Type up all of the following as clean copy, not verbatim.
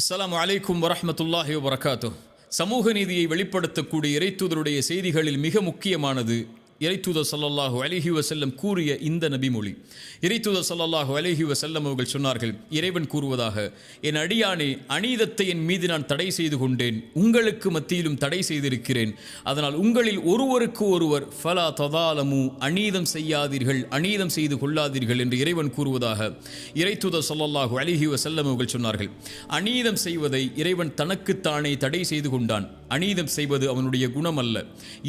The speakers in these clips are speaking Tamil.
அஸ்ஸலாமு அலைக்கும் வரஹ்மத்துல்லாஹி வபரகாத்துஹ். சமூக நீதியை வெளிப்படுத்தக்கூடிய இறைத்தூதருடைய செய்திகளில் மிக முக்கியமானது இறைத்தூதர் ஸல்லல்லாஹு அலைஹி வஸல்லம் கூறிய இந்த நபிமொழி. இறைத்தூதர் ஸல்லல்லாஹு அலைஹி வஸல்லம் அவர்கள் சொன்னார்கள், இறைவன் கூறுவதாக, என் அடியானே, அநீதத்தை என் மீது நான் தடை செய்து கொண்டேன், உங்களுக்கு மத்தியிலும் தடை செய்திருக்கிறேன். அதனால் உங்களில் ஒருவருக்கு ஒருவர் ஃபலா ததாலமு, அநீதம் செய்யாதீர்கள், அநீதம் செய்து கொள்ளாதீர்கள் என்று இறைவன் கூறுவதாக இறைத்தூதர் ஸல்லல்லாஹு அலைஹி வஸல்லம் அவர்கள் சொன்னார்கள். அநீதம் செய்வதை இறைவன் தனக்குத்தானே தடை செய்து கொண்டான். அநீதம் செய்வது அவனுடைய குணம் அல்ல.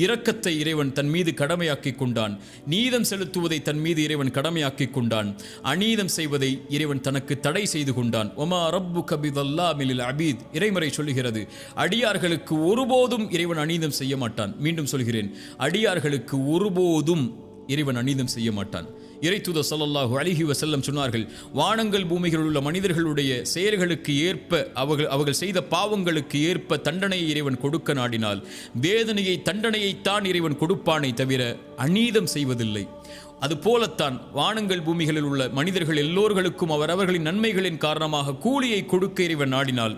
இரக்கத்தை இறைவன் தன் மீது கடமையாக்கிக் கொண்டான். நீதம் செலுத்துவதை தன் மீது இறைவன் கடமையாக்கிக் கொண்டான். அநீதம் செய்வதை இறைவன் தனக்கு தடை செய்து கொண்டான். ஒமா ரப்புக பிதல்லாமில் லில் அபீத், இறைமறை சொல்லுகிறது, அடியார்களுக்கு ஒருபோதும் இறைவன் அநீதம் செய்ய மாட்டான். மீண்டும் சொல்கிறேன், அடியார்களுக்கு ஒருபோதும் இறைவன் அநீதம் செய்ய மாட்டான். இறைத்தூதர் ஸல்லல்லாஹு அலைஹி வஸல்லம் சொன்னார்கள், வானங்கள் பூமிகளில் உள்ள மனிதர்களுடைய செயல்களுக்கு ஏற்ப அவர்கள் செய்த பாவங்களுக்கு ஏற்ப தண்டனையை இறைவன் கொடுக்க நாடினால் வேதனையை தண்டனையைத்தான் இறைவன் கொடுப்பானே தவிர அநீதம் செய்வதில்லை. அதுபோலத்தான் வானங்கள் பூமிகளில் உள்ள மனிதர்கள் எல்லோர்களுக்கும் அவரவர்களின் நன்மைகளின் காரணமாக கூலியை கொடுக்க இறைவன் நாடினால்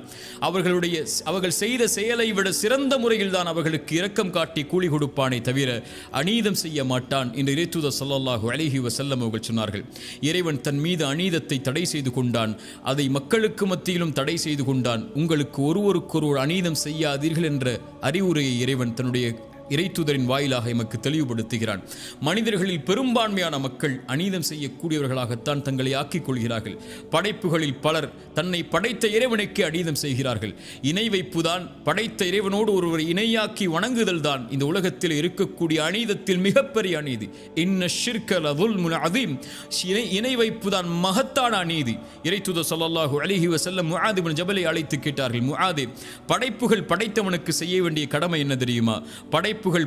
அவர்கள் செய்த செயலை விட சிறந்த முறையில் தான் அவர்களுக்கு இரக்கம் காட்டி கூலி கொடுப்பானே தவிர அநீதம் செய்ய மாட்டான் என்று இறைத்தூதர் ஸல்லல்லாஹு அலைஹி வஸல்லம் அவர்கள் சொன்னார்கள். இறைவன் தன் மீது அநீதத்தை தடை செய்து கொண்டான். அதை மக்களுக்கு மத்தியிலும் தடை செய்து கொண்டான். உங்களுக்கு ஒருவருக்கொருவர் அநீதம் செய்யாதீர்கள் என்ற அறிவுரையை இறைவன் தன்னுடைய இறைத்தூதரின் வாயிலாக எமக்கு தெளிவுபடுத்துகிறான். மனிதர்களில் பெரும்பான்மையான மக்கள் அநீதம் செய்யக்கூடியவர்களாகத்தான் தங்களை ஆக்கிக் கொள்கிறார்கள். படைப்புகளில் பலர் தன்னை படைத்த இறைவனுக்கு அநீதம் செய்கிறார்கள். இணை வைப்புதான், படைத்த இறைவனோடு ஒருவரை இணையாக்கி வணங்குதல் தான் இந்த உலகத்தில் இருக்கக்கூடிய அநீதத்தில் மிகப்பெரிய அநீதி. இன்ன ஷிர்க லதுல்முன் அதீம், இணை வைப்புதான் மகத்தான அநீதி. இறைத்தூதர் ஸல்லல்லாஹு அலைஹி வஸல்லம் முஆத் இப்னு ஜபலை அழைத்து கேட்டார்கள், முஆதே, படைப்புகள் படைத்தவனுக்கு செய்ய வேண்டிய கடமை என்ன தெரியுமா?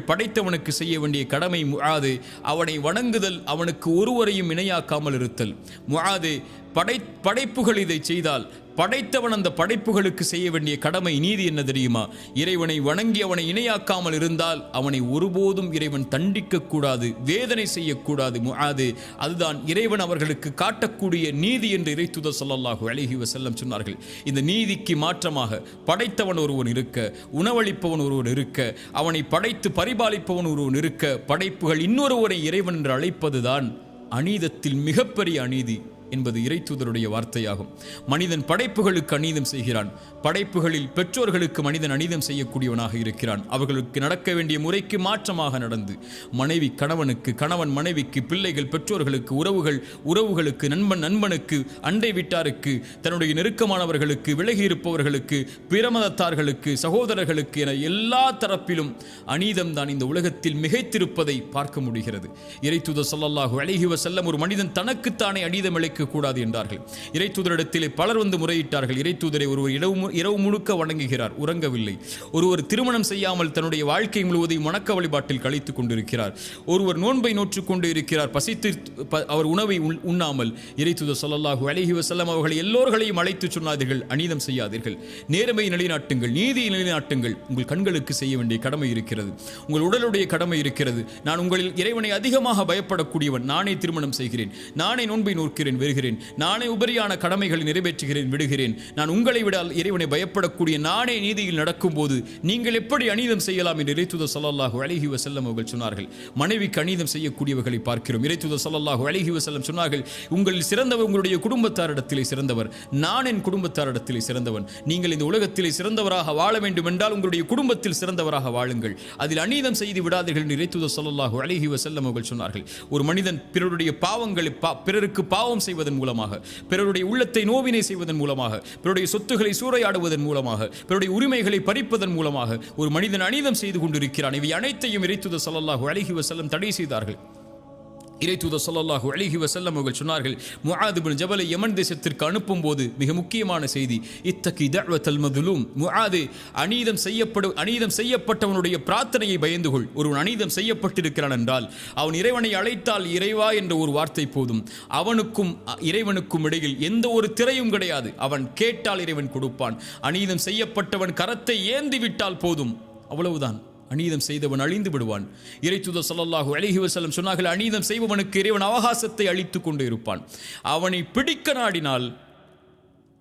படைத்தவனுக்கு செய்ய வேண்டிய கடமை முஆதே, அவனை வணங்குதல், அவனுக்கு ஒருவரையும் இணையாக்காமல் இருத்தல். முஆதே, படைப்புகள் இதை செய்தால் படைத்தவன் அந்த படைப்புகளுக்கு செய்ய வேண்டிய கடமை நீதி என்ன தெரியுமா? இறைவனை வணங்கி அவனை இணையாக்காமல் இருந்தால் அவனை ஒருபோதும் இறைவன் தண்டிக்க கூடாது, வேதனை செய்யக்கூடாது. முஆதே, அதுதான் இறைவன் அவர்களுக்கு காட்டக்கூடிய நீதி என்று இறைத்தூதர் ஸல்லல்லாஹு அலைஹி வஸல்லம் சொன்னார்கள். இந்த நீதிக்கு மாற்றமாக படைத்தவன் ஒருவன் இருக்க, உணவளிப்பவன் ஒருவன் இருக்க, அவனை படைத்து பரிபாலிப்பவன் ஒருவன் இருக்க, படைப்புகள் இன்னொருவரை இறைவன் என்று அழைப்பதுதான் அநீதத்தில் மிகப்பெரிய அநீதி என்பது இறைத்தூதருடைய வார்த்தையாகும். மனிதன் படைப்புகளுக்கு அநீதம் செய்கிறான். படைப்புகளில் பெற்றோர்களுக்கு மனிதன் அநீதம் செய்யக்கூடியவனாக இருக்கிறான். அவர்களுக்கு நடக்க வேண்டிய முறைக்கு மாற்றமாக நடந்து, மனைவி கணவனுக்கு, கணவன் மனைவிக்கு, பிள்ளைகள் பெற்றோர்களுக்கு, உறவுகளுக்கு, நண்பனுக்கு, அண்டை வீட்டாருக்கு, தன்னுடைய நெருக்கமானவர்களுக்கு, விலகி இருப்பவர்களுக்கு, பிரமதத்தார்களுக்கு, சகோதரர்களுக்கு என எல்லா தரப்பிலும் அநீதம் தான் இந்த உலகத்தில் மிகைத்திருப்பதை பார்க்க முடிகிறது. இறைத்தூதர் ஸல்லல்லாஹு அலைஹி வஸல்லம் ஒரு மனிதன் தனக்குத்தானே அநீதம் கூடாது என்றார்கள். இறைத்தூதரிடத்திலே பலர் வந்து முறையிட்டார்கள், இறைத்தூதரை ஒருவர் இரவு முழுக்க வணங்குகிறார், உறங்கவில்லை. ஒருவர் திருமணம் செய்யாமல் தன்னுடைய வாழ்க்கை முழுவதையும் வணக்க வழிபாட்டில் கழித்துக் கொண்டிருக்கிறார். ஒருவர் நோன்பை நோற்றுக் கொண்டு இருக்கிறார், பசித்து அவர் உணவை உண்ணாமல். இறைத்தூதர் ஸல்லல்லாஹு அலைஹி வஸல்லம் அவர்கள் எல்லோர்களையும் அழைத்து சொன்னார்கள், அநீதம் செய்யாதீர்கள், நேர்மையை நிலைநாட்டுங்கள், நீதியை நிலைநாட்டுங்கள். உங்கள் கண்களுக்கு செய்ய வேண்டிய கடமை இருக்கிறது, உங்கள் உடலுடைய கடமை இருக்கிறது. நான் உங்களில் இறைவனை அதிகமாக பயப்படக்கூடியவன், நானே திருமணம் செய்கிறேன், நானே நோன்பை நோக்கிறேன், வருகிறேன், நானே உபரியான கடமைகளை நிறைவேற்றுகிறேன், விடுகிறேன். நான் உங்களை விட இறைவனை பயப்படக்கூடிய நானே நீதியில் நடக்கும் போது நீங்கள் எப்படி அநீதம் செய்யலாம் என்று இறைத்தூதர் ஸல்லல்லாஹு அலைஹி வஸல்லம் அவர்கள் சொன்னார்கள். மனைவிக்கு அநீதம் செய்யக்கூடியவர்களை பார்க்கிறோம். இறைத்தூதர் ஸல்லல்லாஹு அலைஹி வஸல்லம் சொன்னார்கள், உங்களில் சிறந்தவர் உங்களுடைய குடும்பத்தாரிடத்திலே சிறந்தவர், நான் என் குடும்பத்தாரிடத்திலே சிறந்தவன். நீங்கள் இந்த உலகத்திலே சிறந்தவராக வாழ வேண்டும் என்றால் உங்களுடைய குடும்பத்தில் சிறந்தவராக வாழுங்கள், அதில் அநீதம் செய்து விடாதீர்கள் என்று இறைத்தூதர் ஸல்லல்லாஹு அலைஹி வஸல்லம் அவர்கள் சொன்னார்கள். ஒரு மனிதன் பிறருடைய பாவங்களை, பிறருக்கு பாவம் செய்வதன் மூலமாக, பிறருடைய உள்ளத்தை நோவினை செய்வதன் மூலமாக, பிறருடைய சொத்துக்களை சூறையாடுவதன் மூலமாக, பிறருடைய உரிமைகளை பறிப்பதன் மூலமாக ஒரு மனிதன் அநீதம் செய்து கொண்டிருக்கிறான். இவை அனைத்தையும் இறைத்தூதர் ஸல்லல்லாஹு அலைஹி வஸல்லம் தடை செய்தார்கள். இறைத்தூதர் ஸல்லல்லாஹு அலைஹி வஸல்லம் அவர்கள் சொன்னார்கள், முஆத் இப்னு ஜபலை யமன் தேசத்திற்கு அனுப்பும் போது மிக முக்கியமான செய்தி, இத்தகி தஅவத்தல் மதுலூம், முஆதே, அநீதம் செய்யப்பட்டவனுடைய பிரார்த்தனையை பயந்து கொள். ஒருவன் அநீதம் செய்யப்பட்டிருக்கிறான் என்றால் அவன் இறைவனை அழைத்தால் இறைவா என்ற ஒரு வார்த்தை போதும். அவனுக்கும் இறைவனுக்கும் இடையில் எந்த ஒரு திரையும் கிடையாது. அவன் கேட்டால் இறைவன் கொடுப்பான். அநீதம் செய்யப்பட்டவன் கரத்தை ஏந்தி விட்டால் போதும், அவ்வளவுதான். அநீதம் செய்தவன் அழிந்து விடுவான். இறைத்தூதர் ஸல்லல்லாஹு அலைஹி வஸல்லம் சொன்னார்கள், அநீதம் செய்பவனுக்கு இறைவன் அவகாசத்தை அளித்துக் கொண்டு இருப்பான். அவனை பிடிக்க நாடினால்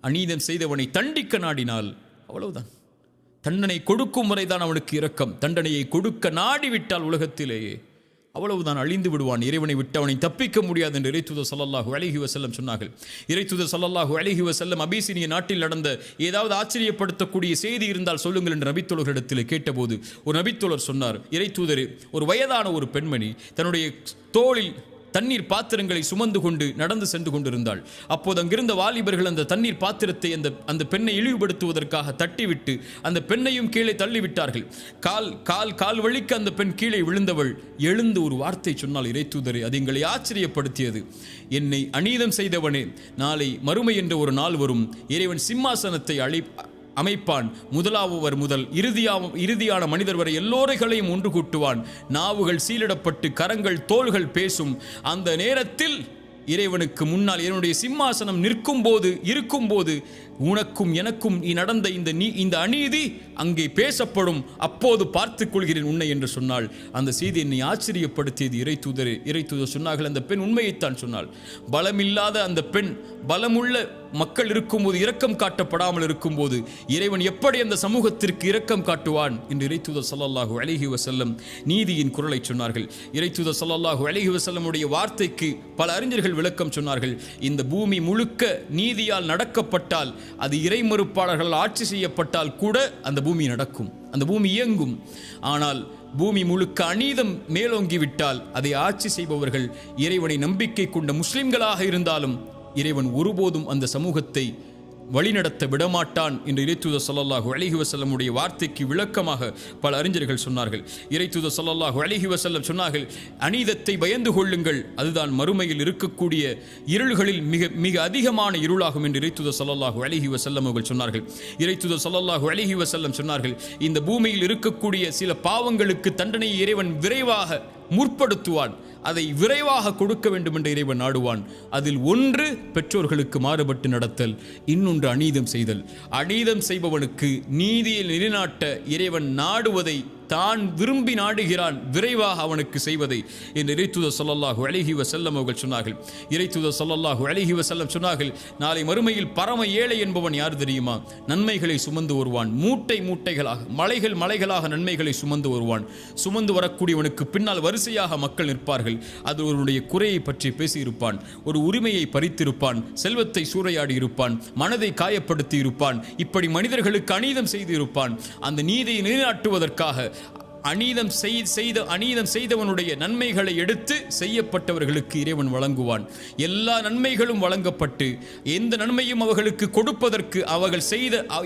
அநீதம் செய்தவனை தண்டிக்க நாடினால் அவ்வளவுதான். தண்டனை கொடுக்கும் வரைதான் அவனுக்கு இரக்கம். தண்டனையை கொடுக்க நாடிவிட்டால் உலகத்திலேயே அவ்வளவுதான், அழிந்து விடுவான். இறைவனை விட்டு அவனை தப்பிக்க முடியாது என்று இறைத்தூதர் ஸல்லல்லாஹு அலைஹி வஸல்லம் சொன்னார்கள். இறைத்தூதர் ஸல்லல்லாஹு அலைஹி வஸல்லம் அபிசீனிய நாட்டில் நடந்த ஏதாவது ஆச்சரியப்படுத்தக்கூடிய செய்தி இருந்தால் சொல்லுங்கள் என்று நபித்தோழர்களிடத்தில் கேட்டபோது ஒரு நபித்தோழர் சொன்னார், இறைத்தூதரே, ஒரு வயதான ஒரு பெண்மணி தன்னுடைய தோளில் தண்ணீர் பாத்திரங்களை சுமந்து கொண்டு நடந்து சென்று கொண்டிருந்தாள். அப்போது அங்கிருந்த வாலிபர்கள் அந்த தண்ணீர் பாத்திரத்தை அந்த பெண்ணை இழிவுபடுத்துவதற்காக தட்டிவிட்டு அந்த பெண்ணையும் கீழே தள்ளிவிட்டார்கள். கால் வழிக்கு அந்த பெண் கீழே விழுந்தவள் எழுந்து ஒரு வார்த்தை சொன்னால், இறைத்தூதரே, அது எங்களை ஆச்சரியப்படுத்தியது. என்னை அநீதம் செய்தவனே, நாளை மறுமை என்ற ஒரு நாள் வரும், இறைவன் சிம்மாசனத்தை அமைப்பான். முதலாவவர் முதல் இறுதியான மனிதர் வரை எல்லோரைகளையும் ஒன்று கூட்டுவான். நாவுகள் சீலிடப்பட்டு கரங்கள் தோள்கள் பேசும். அந்த நேரத்தில் இறைவனுக்கு முன்னால் என்னுடைய சிம்மாசனம் இருக்கும்போது உனக்கும் எனக்கும் நடந்த இந்த அநீதி அங்கே பேசப்படும். அப்போது பார்த்துக் கொள்கிறேன் உன்னை என்று சொன்னாள். அந்த செய்தி என்னை ஆச்சரியப்படுத்தியது. இறைத்தூதர் சொன்னார்கள், அந்த பெண் உண்மையைத்தான் சொன்னாள். பலமில்லாத அந்த பெண் பலமுள்ள மக்கள் இருக்கும்போது இரக்கம் காட்டப்படாமல் இருக்கும்போது இறைவன் எப்படி அந்த சமூகத்திற்கு இரக்கம் காட்டுவான் என்று இறைத்தூதர் ஸல்லல்லாஹு அலைஹி வஸல்லம் நீதியின் குரலை சொன்னார்கள். இறைத்தூதர் ஸல்லல்லாஹு அலைஹி வஸல்லமுடைய வார்த்தைக்கு பல அறிஞர்கள் விளக்கம் சொன்னார்கள். இந்த பூமி முழுக்க நீதியால் நடக்கப்பட்டால், அது இறைமறுப்பாளர்கள் ஆட்சி செய்யப்பட்டால் கூட அந்த பூமி நடக்கும், அந்த பூமி இயங்கும். ஆனால் பூமி முழுக்க அநீதம் மேலோங்கிவிட்டால் அதை ஆட்சி செய்பவர்கள் இறைவனை நம்பிக்கை கொண்ட முஸ்லிம்களாக இருந்தாலும் இறைவன் ஒருபோதும் அந்த சமூகத்தை வழிநடத்த விடமாட்டான் என்று இறைத்தூதர் ஸல்லல்லாஹு அலைஹி வஸல்லமுடைய வார்த்தைக்கு விளக்கமாக பல அறிஞர்கள் சொன்னார்கள். இறைத்தூதர் ஸல்லல்லாஹு அலைஹி வஸல்லம் சொன்னார்கள், அநீதத்தை பயந்து கொள்ளுங்கள், அதுதான் மறுமையில் இருக்கக்கூடிய இருள்களில் மிக மிக அதிகமான இருளாகும் என்று இறைத்தூதர் ஸல்லல்லாஹு அலைஹி வஸல்லம் அவர்கள் சொன்னார்கள். இறைத்தூதர் ஸல்லல்லாஹு அலைஹி வஸல்லம் சொன்னார்கள், இந்த பூமியில் இருக்கக்கூடிய சில பாவங்களுக்கு தண்டனையை இறைவன் விரைவாக முற்படுத்துவான், அதை விரைவாக கொடுக்க வேண்டும் என்று இறைவன் நாடுவான். அதில் ஒன்று பெற்றோர்களுக்கு மாறுபட்டு நடத்தல், இன்னொன்று அநீதம் செய்தல். அநீதம் செய்பவனுக்கு நீதியை நிலைநாட்ட இறைவன் நாடுவதை தான் விரும்பி நாடுகிறான், விரைவாக அவனுக்கு செய்வதை என்று இறைத்தூதர் ஸல்லல்லாஹு அலைஹி வஸல்லம் அவர்கள் சொன்னார்கள். இறைத்தூதர் ஸல்லல்லாஹு அலைஹி வஸல்லம் சொன்னார்கள், நாளை மறுமையில் பரம ஏழை என்பவன் யார் தெரியுமா? நன்மைகளை சுமந்து வருவான், மூட்டைகளாக மலைகளாக நன்மைகளை சுமந்து வருவான். சுமந்து வரக்கூடியவனுக்கு பின்னால் வரிசையாக மக்கள் நிற்பார்கள். அது ஒருவனுடைய குறையை பற்றி பேசியிருப்பான், ஒரு உரிமையை பறித்திருப்பான், செல்வத்தை சூறையாடி இருப்பான், மனதை காயப்படுத்தி இருப்பான், இப்படி மனிதர்களுக்கு அநீதம் செய்து இருப்பான். அந்த நீதியை நிலைநாட்டுவதற்காக அநீதம் செய்தவனுடைய நன்மைகளை எடுத்து செய்யப்பட்டவர்களுக்கு இறைவன் வழங்குவான். எல்லா நன்மைகளும் வழங்கப்பட்டு எந்த நன்மையும் அவர்களுக்கு கொடுப்பதற்கு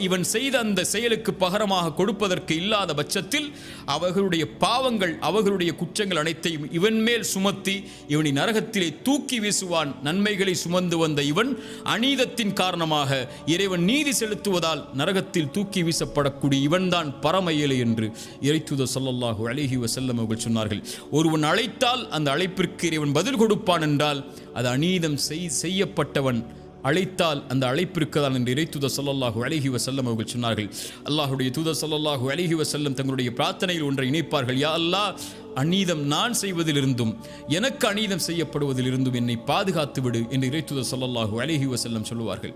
இவன் செய்த அந்த செயலுக்கு பகரமாக கொடுப்பதற்கு இல்லாத பட்சத்தில் அவர்களுடைய பாவங்கள் அவர்களுடைய குற்றங்கள் அனைத்தையும் இவன் மேல் சுமத்தி இவனை நரகத்திலே தூக்கி வீசுவான். நன்மைகளை சுமந்து வந்த இவன் அநீதத்தின் காரணமாக இறைவன் நீதி செலுத்துவதால் நரகத்தில் தூக்கி வீசப்படக்கூடிய இவன்தான் பரம ஏழை என்று இறைத்தூதர் ஸல்லல்லாஹு அலைஹி வஸல்லம் அவர்கள் சொன்னார்கள். ஒருவன் அழைத்தால் அந்த அழைப்பிற்கு இறைவன் பதில் கொடுப்பான் என்றால் அது அநீதம் செய்யப்பட்டவன் அழைத்தால் அந்த அழைப்பிற்கு தான் என்று இறைத்தூதர் ஸல்லல்லாஹு அலைஹி வஸல்லம் அவர்கள் சொன்னார்கள். அல்லாஹ்வுடைய தூதர் ஸல்லல்லாஹு அலைஹி வஸல்லம் தங்களுடைய பிரார்த்தனையில் ஒன்றை இணைப்பார்கள், யா அல்லாஹ், அநீதம் நான் செய்வதிலிருந்தும் எனக்கு அநீதம் செய்யப்படுவதிலிருந்தும் என்னை பாதுகாத்து விடு என்று இறைத்தூதர் ஸல்லல்லாஹு அலைஹி வஸல்லம் சொல்லுவார்கள்.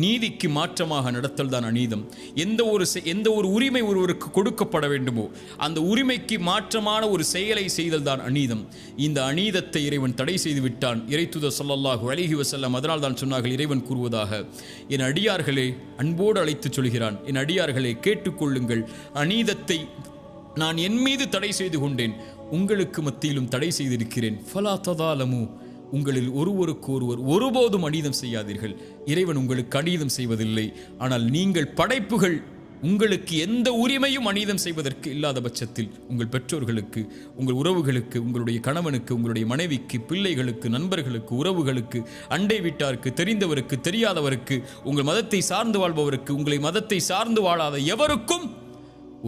நீதிக்கு மாற்றமாக நடத்தல் தான் அநீதம். எந்த ஒரு உரிமை ஒருவருக்கு கொடுக்கப்பட வேண்டுமோ அந்த உரிமைக்கு மாற்றமான ஒரு செயலை செய்தல் தான் அநீதம். இந்த அநீதத்தை இறைவன் தடை செய்து விட்டான். இறைத்தூதர் ஸல்லல்லாஹு அலைஹி வஸல்லம் அதனால் தான் சொன்னார்கள், இறைவன் கூறுவதாக, என் அடியார்களே, அன்போடு அழைத்து சொல்கிறான், என் அடியார்களே கேட்டுக்கொள்ளுங்கள், அநீதத்தை நான் என் மீது தடை செய்து கொண்டேன், உங்களுக்கு மத்தியிலும் தடை செய்திருக்கிறேன். ஃபலா ததாலமு, உங்களில் ஒருவருக்கு ஒருவர் ஒருபோதும் அநீதம் செய்யாதீர்கள். இறைவன் உங்களுக்கு அநீதம் செய்வதில்லை. ஆனால் நீங்கள் படைப்புகள் உங்களுக்கு எந்த உரிமையும் அநீதம் செய்வதற்கு இல்லாத பட்சத்தில் உங்கள் பெற்றோர்களுக்கு, உங்கள் உறவுகளுக்கு, உங்களுடைய கணவனுக்கு, உங்களுடைய மனைவிக்கு, பிள்ளைகளுக்கு, நண்பர்களுக்கு, உறவுகளுக்கு, அண்டை வீட்டாருக்கு, தெரிந்தவருக்கு, தெரியாதவருக்கு, உங்கள் மதத்தை சார்ந்து வாழ்பவருக்கு, உங்களை மதத்தை சார்ந்து வாழாத எவருக்கும்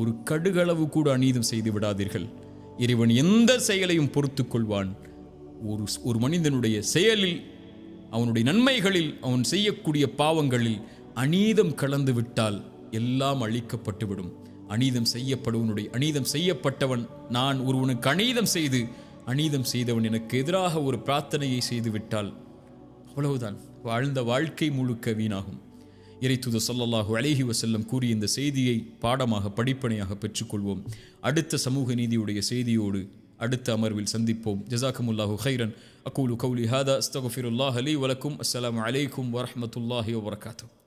ஒரு கடுகளவு கூட அநீதம் செய்து விடாதீர்கள். இறைவன் எந்த செயலையும் பொறுத்து கொள்வான். ஒரு மனிதனுடைய செயலில், அவனுடைய நன்மைகளில், அவன் செய்யக்கூடிய பாவங்களில் அநீதம் கலந்து விட்டால் எல்லாம் அழிக்கப்பட்டுவிடும். அநீதம் செய்யப்பட்டவன், நான் ஒருவனுக்கு அநீதம் செய்தவன் எனக்கு எதிராக ஒரு பிரார்த்தனையை செய்து விட்டால் அவ்வளவுதான், வாழ்ந்த வாழ்க்கை முழுக்க வீணாகும். இறைத்தூதர் ஸல்லல்லாஹு அலைஹி வஸல்லம் கூறிய இந்த செய்தியை பாடமாக படிப்பனையாக பெற்றுக்கொள்வோம். அடுத்த சமூக நீதியுடைய செய்தியோடு அடுத்த அமர்வில் சந்திப்போம். ஜஸாக்குமுல்லாஹு கைரன். அகூலு கௌலி ஹாதா அஸ்தக்ஃபிருல்லாஹ லீ வலக்கும். அஸ்ஸலாமு அலைக்கும் வரஹ்மத்துல்லாஹி வபரகாத்துஹு.